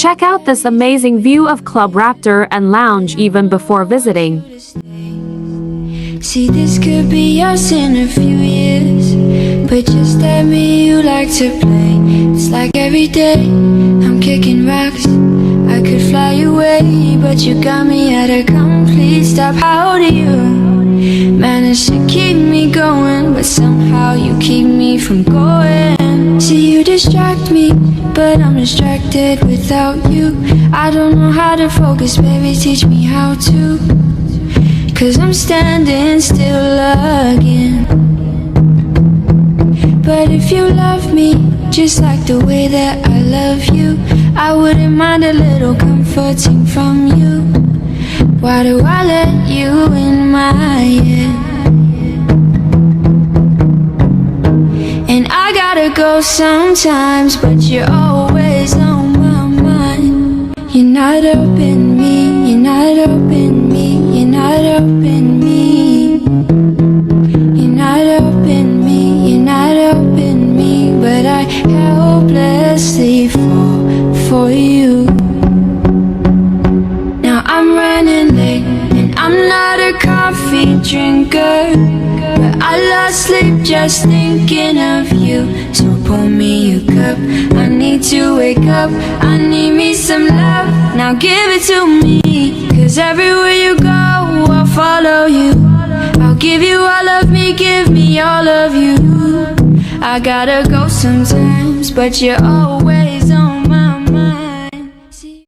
Check out this amazing view of Club Raptor and lounge even before visiting. See, this could be us in a few years, but just tell me you like to play. It's like every day I'm kicking rocks. I could fly away, but you got me at a complete stop. How do you manage to keep me going, but somehow you keep me from going? See, you distract me, but I'm distracted without you. I don't know how to focus, baby, teach me how to. 'Cause I'm standing still again. But if you love me just like the way that I love you, I wouldn't mind a little comforting from you. Why do I let you in my head? And I gotta go sometimes, but you're always on my mind. You're not up in me, you're not up in me, you're not up in me. You're not up in me, you're not up in me, but I helplessly fall for you. Now I'm running late, and I'm not a coffee drinker, but I lost sleep just thinking of you. So pour me a cup, I need to wake up, I need me some love. Now give it to me, 'cause everywhere you go, I'll follow you. I'll give you all of me, give me all of you. I gotta go sometimes, but you're always